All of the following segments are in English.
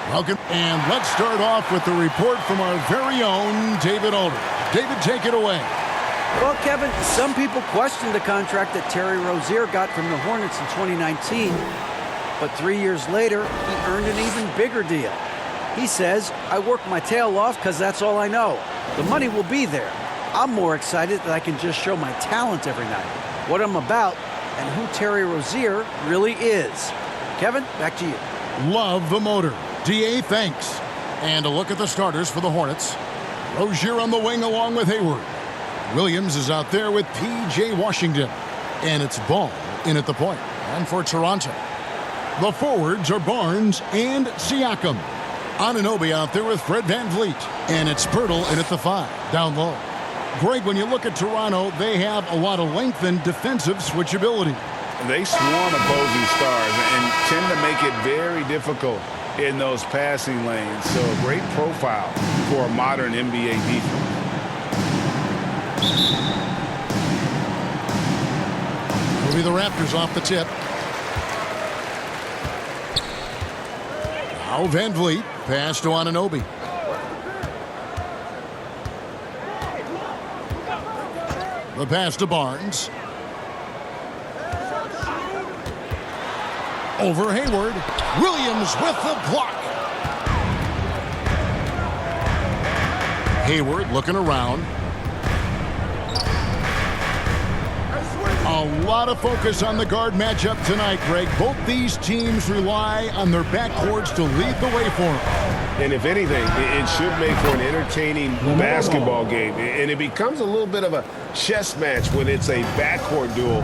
Welcome. And let's start off with the report from our very own David Alder. David, take it away. Well, Kevin, some people questioned the contract that Terry Rozier got from the Hornets in 2019. But 3 years later, he earned an even bigger deal. He says, I work my tail off because that's all I know. The money will be there. I'm more excited that I can just show my talent every night, what I'm about, and who Terry Rozier really is. Kevin, back to you. Love the motor. DA, thanks. And a look at the starters for the Hornets. Rozier on the wing along with Hayward. Williams is out there with P.J. Washington. And it's Ball in at the point. And for Toronto, the forwards are Barnes and Siakam. Anunoby out there with Fred VanVleet. And it's Pirtle in at the 5, down low. Greg, when you look at Toronto, they have a lot of length and defensive switchability. They swarm opposing stars and tend to make it very difficult in those passing lanes. So a great profile for a modern NBA defense. Will be the Raptors off the tip. Now VanVleet, pass to Anunoby. The pass to Barnes. Over Hayward. Williams with the block. Hayward looking around. A lot of focus on the guard matchup tonight, Greg. Both these teams rely on their backcourts to lead the way for them. And if anything, it should make for an entertaining basketball game. And it becomes a little bit of a chess match when it's a backcourt duel.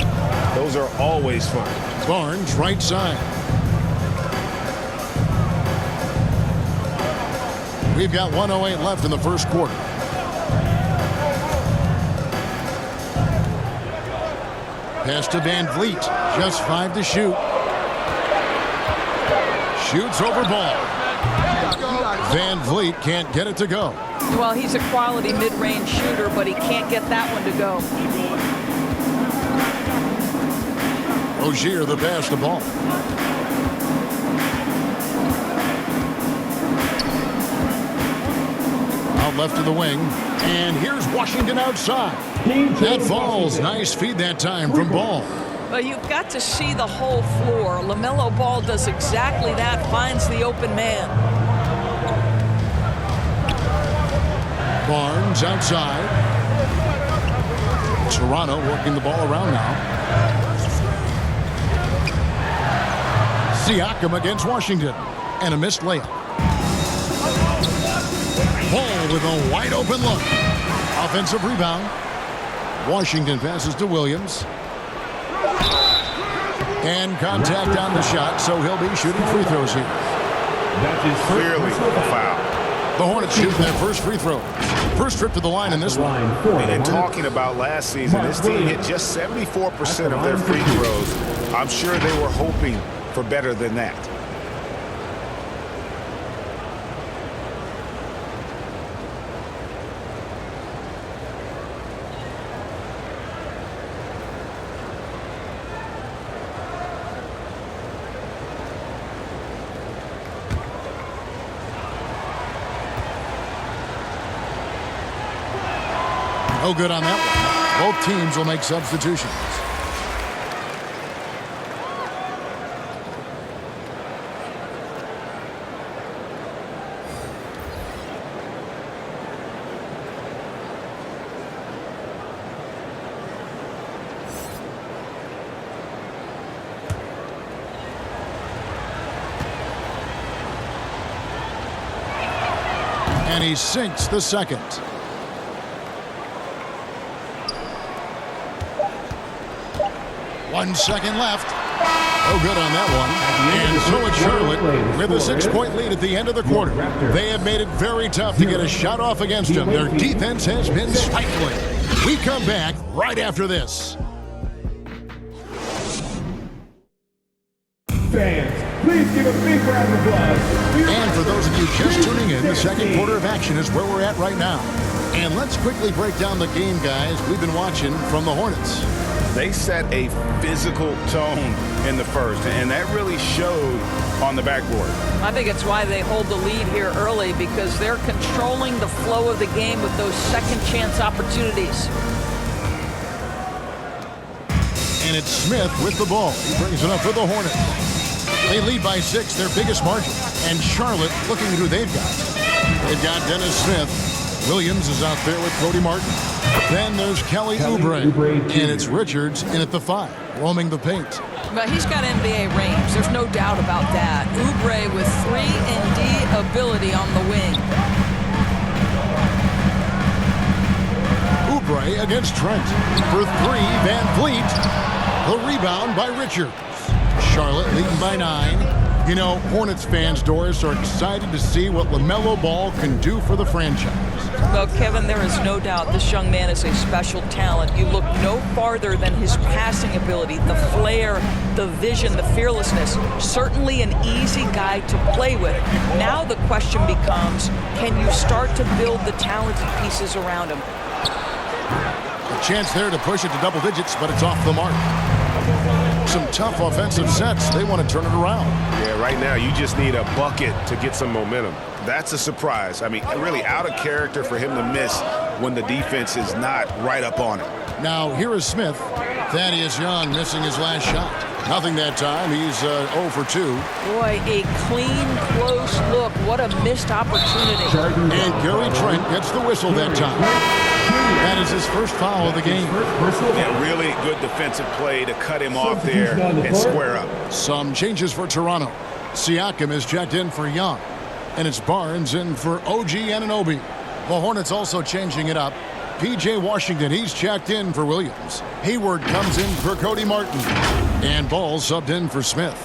Those are always fun. Barnes, right side. We've got 1:08 left in the first quarter. Pass to VanVleet. Just 5 to shoot. Shoots over Ball. VanVleet can't get it to go. Well, he's a quality mid-range shooter, but he can't get that one to go. Rozier the pass to Ball. Out left to the wing. And here's Washington outside. That falls. Nice feed that time from Ball. Well, you've got to see the whole floor. LaMelo Ball does exactly that, finds the open man. Barnes outside. Toronto working the ball around now. Siakam against Washington. And a missed layup. Ball with a wide open look. Offensive rebound. Washington passes to Williams. And contact on the shot, so he'll be shooting free throws here. That is clearly a foul. The Hornets shoot their first free throw. First trip to the line in this one. And talking about last season, this team hit just 74% of their free throws. I'm sure they were hoping for better than that. No good on that one. Both teams will make substitutions. And he sinks the second. One second left. Oh, good on that one. And so it's Charlotte with a 6-point lead at the end of the quarter. They have made it very tough to get a shot off against them. Their defense has been stifling. We come back right after this. Fans, please give a big round of applause. And for those of you just tuning in, the second quarter of action is where we're at right now. And let's quickly break down the game, guys, we've been watching from the Hornets. They set a physical tone in the first, and that really showed on the backboard. I think it's why they hold the lead here early, because they're controlling the flow of the game with those second chance opportunities. And it's Smith with the ball. He brings it up for the Hornets. They lead by 6, their biggest margin. And Charlotte looking at who they've got. They've got Dennis Smith. Williams is out there with Cody Martin. Then there's Kelly Oubre. And it's Richards in at the 5, roaming the paint. But he's got NBA range. There's no doubt about that. Oubre with 3-and-D ability on the wing. Oubre against Trent. For 3, Van Vliet. The rebound by Richards. Charlotte leading by 9. You know, Hornets fans, Doris, are excited to see what LaMelo Ball can do for the franchise. Well, Kevin, there is no doubt this young man is a special talent. You look no farther than his passing ability, the flair, the vision, the fearlessness. Certainly an easy guy to play with. Now the question becomes, can you start to build the talented pieces around him? A chance there to push it to double digits, but it's off the mark. Some tough offensive sets. They want to turn it around. Yeah, right now you just need a bucket to get some momentum. That's a surprise. I mean, really out of character for him to miss when the defense is not right up on him. Now here is Smith. Thaddeus Young missing his last shot. Nothing that time. He's 0 for 2. Boy, a clean, close look. What a missed opportunity. And Gary Trent gets the whistle that time. That is his first foul of the game. Yeah, really good defensive play to cut him off there and square up. Some changes for Toronto. Siakam is checked in for Young. And it's Barnes in for OG Anunoby. The Hornets also changing it up. P.J. Washington, he's checked in for Williams. Hayward comes in for Cody Martin. And Ball subbed in for Smith.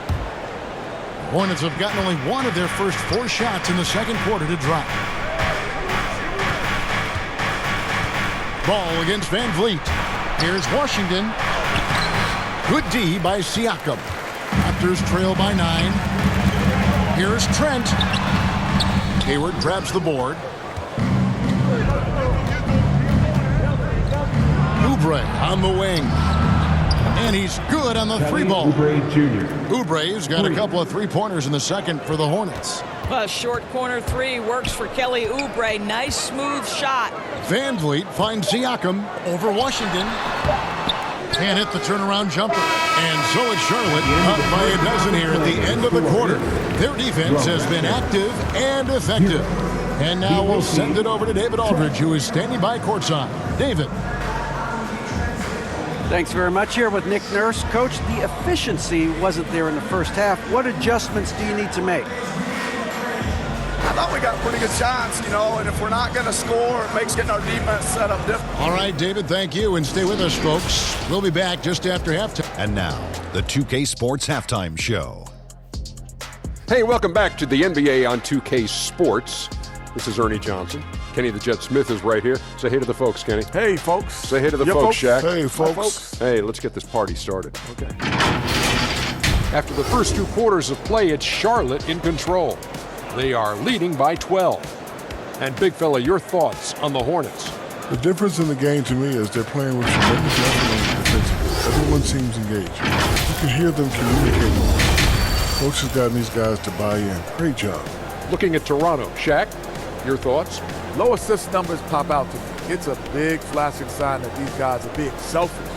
The Hornets have gotten only one of their first 4 shots in the second quarter to drop. Ball against Van Vliet. Here's Washington. Good D by Siakam. Raptors trail by 9. Here's Trent. Hayward grabs the board. Oubre on the wing. And he's good on the 3-ball. Oubre's got a couple of 3-pointers in the second for the Hornets. A short corner 3 works for Kelly Oubre. Nice, smooth shot. Van Vliet finds Siakam over Washington. And hit the turnaround jumper. And so is Charlotte, up by a dozen here at the end of the quarter. Their defense has been active and effective. And now we'll send it over to David Aldridge, who is standing by courtside. David. Thanks very much. Here with Nick Nurse. Coach, the efficiency wasn't there in the first half. What adjustments do you need to make? I thought we got pretty good shots, you know, and if we're not going to score, it makes getting our defense set up different. All right, David, thank you, and stay with us, folks. We'll be back just after halftime. And now, the 2K Sports Halftime Show. Hey, welcome back to the NBA on 2K Sports. This is Ernie Johnson. Kenny the Jet Smith is right here. Say hey to the folks, Kenny. Hey, folks. Say hey to the folks, Shaq. Hey, folks. Hey, let's get this party started. Okay. After the first 2 quarters of play, it's Charlotte in control. They are leading by 12. And Big Fella, your thoughts on the Hornets? The difference in the game to me is they're playing with tremendous effort defensively. Everyone seems engaged. You can hear them communicating. Coach has gotten these guys to buy in. Great job. Looking at Toronto, Shaq, your thoughts? Low assist numbers pop out to me. It's a big flashing sign that these guys are being selfish.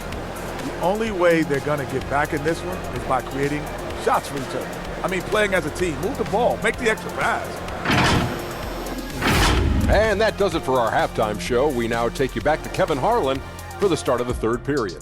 The only way they're going to get back in this one is by creating shots for each other. I mean, playing as a team. Move the ball. Make the extra pass. And that does it for our halftime show. We now take you back to Kevin Harlan for the start of the third period.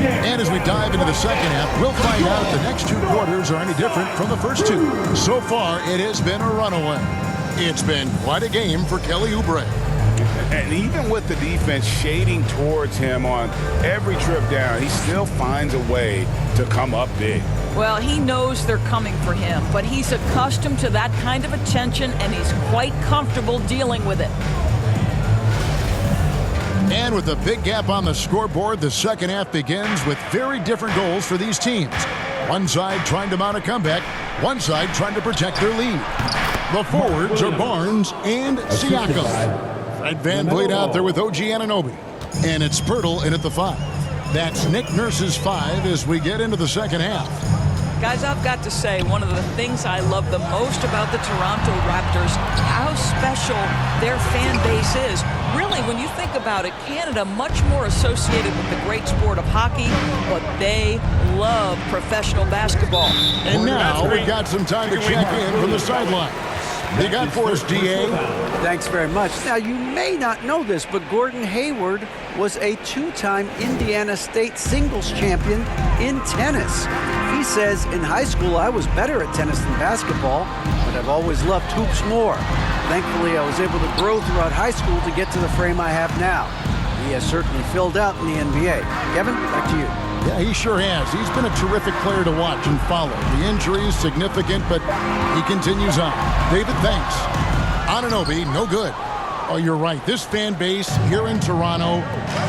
And as we dive into the second half, we'll find out if the next 2 quarters are any different from the first 2. So far, it has been a runaway. It's been quite a game for Kelly Oubre. And even with the defense shading towards him on every trip down, he still finds a way to come up big. Well, he knows they're coming for him, but he's accustomed to that kind of attention, and he's quite comfortable dealing with it. And with a big gap on the scoreboard, the second half begins with very different goals for these teams. One side trying to mount a comeback, one side trying to protect their lead. The forwards are Barnes and Siakam. Fred VanVleet out there with OG Anunoby. And it's Pirtle in at the 5. That's Nick Nurse's 5 as we get into the second half. Guys, I've got to say, one of the things I love the most about the Toronto Raptors, how special their fan base is. Really, when you think about it, Canada much more associated with the great sport of hockey, but they love professional basketball. And now we've got some time to check in from the sideline. You got for us, DA. Thanks very much. Now, you may not know this, but Gordon Hayward was a 2-time Indiana State singles champion in tennis. He says, in high school, I was better at tennis than basketball, but I've always loved hoops more. Thankfully, I was able to grow throughout high school to get to the frame I have now. He has certainly filled out in the NBA. Kevin, back to you. Yeah, he sure has. He's been a terrific player to watch and follow. The injury is significant, but he continues on. David, thanks. Anunoby, no good. Oh, you're right. This fan base here in Toronto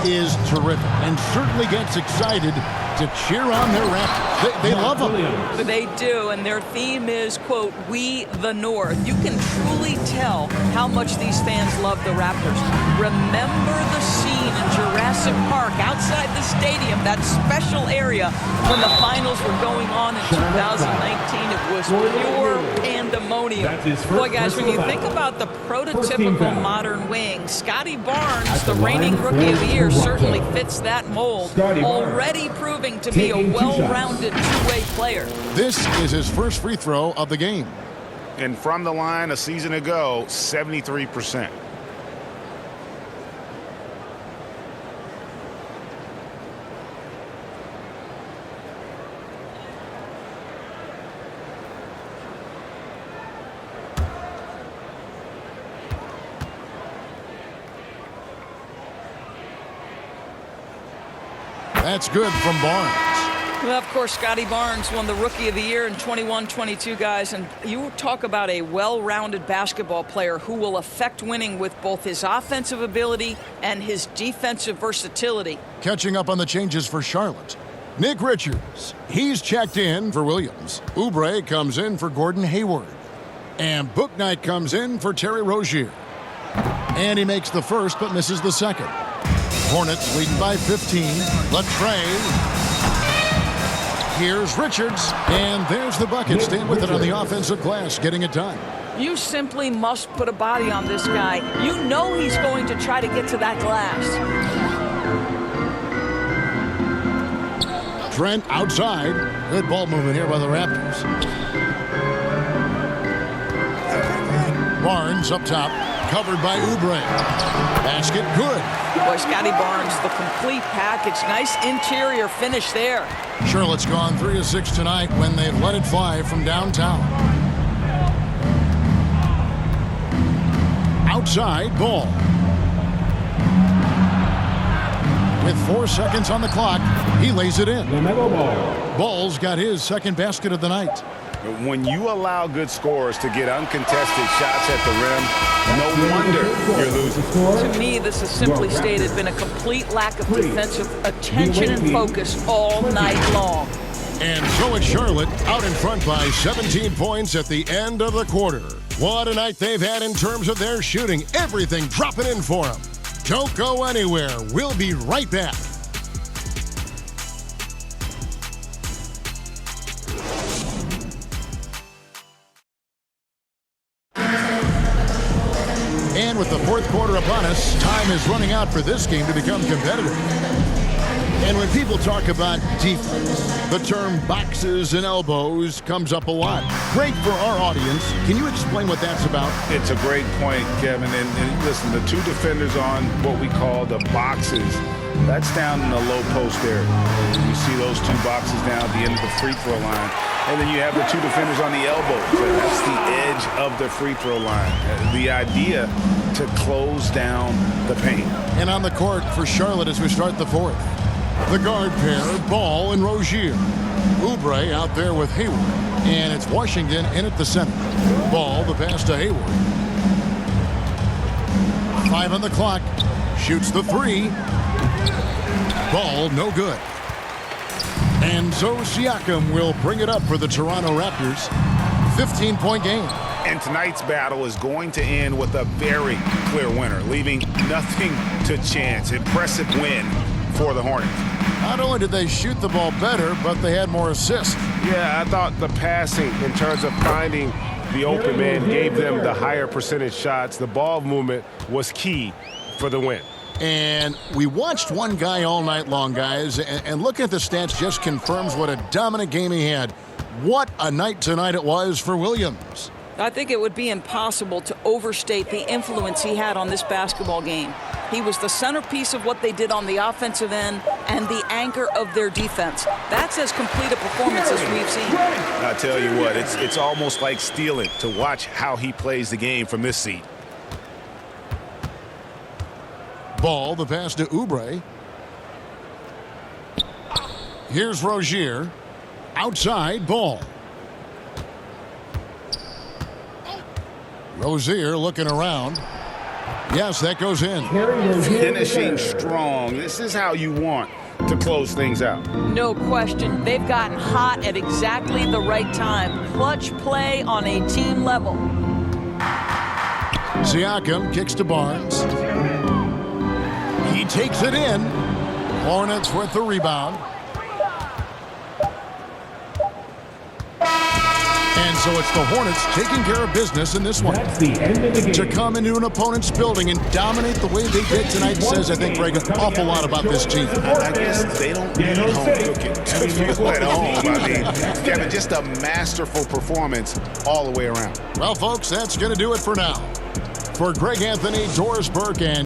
is terrific and certainly gets excited to cheer on their Raptors. They love them. They do, and their theme is, quote, "We the North." You can truly tell how much these fans love the Raptors. Remember the scene in Jurassic Park outside the stadium, that special area when the finals were going on in 2019. It was pure pandemonium. Boy, guys, when you think about the prototypical modern wing, Scotty Barnes, the reigning Rookie of the Year, certainly fits that mold. Already proving to be a well-rounded two-way player. This is his first free throw of the game. And from the line a season ago, 73%. That's good from Barnes. Well, of course, Scotty Barnes won the Rookie of the Year in 21-22, guys. And you talk about a well-rounded basketball player who will affect winning with both his offensive ability and his defensive versatility. Catching up on the changes for Charlotte. Nick Richards, he's checked in for Williams. Oubre comes in for Gordon Hayward. And Bouknight comes in for Terry Rozier. And he makes the first but misses the second. Hornets leading by 15. Latrey. Here's Richards. And there's the bucket. Stand with it on the offensive glass, getting it done. You simply must put a body on this guy. You know he's going to try to get to that glass. Trent outside. Good ball movement here by the Raptors. Barnes up top. Covered by Oubre. Basket good. Boy, Scotty Barnes, the complete package. Nice interior finish there. Charlotte's gone 3 of 6 tonight when they've let it fly from downtown. Outside, Ball. With 4 seconds on the clock, he lays it in. Ball's got his second basket of the night. When you allow good scorers to get uncontested shots at the rim, no wonder you're losing. To me, this has simply stated been a complete lack of defensive attention and focus all night long. And so it's Charlotte out in front by 17 points at the end of the quarter. What a night they've had in terms of their shooting. Everything dropping in for them. Don't go anywhere. We'll be right back. And with the fourth quarter upon us, time is running out for this game to become competitive. And when people talk about defense, the term boxes and elbows comes up a lot. Great for our audience. Can you explain what that's about? It's a great point, Kevin. And listen, the two defenders on what we call the boxes, that's down in the low post area. You see those two boxes down at the end of the free throw line. And then you have the two defenders on the elbows. That's the edge of the free throw line. The idea to close down the paint. And on the court for Charlotte as we start the fourth. The guard pair, Ball and Rozier. Oubre out there with Hayward. And it's Washington in at the center. Ball, the pass to Hayward. 5 on the clock. Shoots the three. Ball no good. And so Siakam will bring it up for the Toronto Raptors. 15-point game. And tonight's battle is going to end with a very clear winner, leaving nothing to chance. Impressive win for the Hornets. Not only did they shoot the ball better, but they had more assists. Yeah, I thought the passing in terms of finding the open man gave them the higher percentage shots. The ball movement was key for the win. And we watched one guy all night long, guys, and looking at the stats just confirms what a dominant game he had. What a night tonight it was for Williams. I think it would be impossible to overstate the influence he had on this basketball game. He was the centerpiece of what they did on the offensive end and the anchor of their defense. That's as complete a performance as we've seen. I tell you what, it's almost like stealing to watch how he plays the game from this seat. Ball, the pass to Oubre. Here's Rozier. Outside, Ball. Rozier looking around. Yes, that goes in. Finishing strong. This is how you want to close things out. No question. They've gotten hot at exactly the right time. Clutch play on a team level. Siakam kicks to Barnes. He takes it in. Hornets with the rebound. And so it's the Hornets taking care of business in this one. That's the end of the game. To come into an opponent's building and dominate the way they did tonight says, I think, Greg, an awful lot about this team. I guess they don't need home cooking to feel at home. I mean, Kevin, just a masterful performance all the way around. Well, folks, that's going to do it for now. For Greg Anthony, Doris Burke, and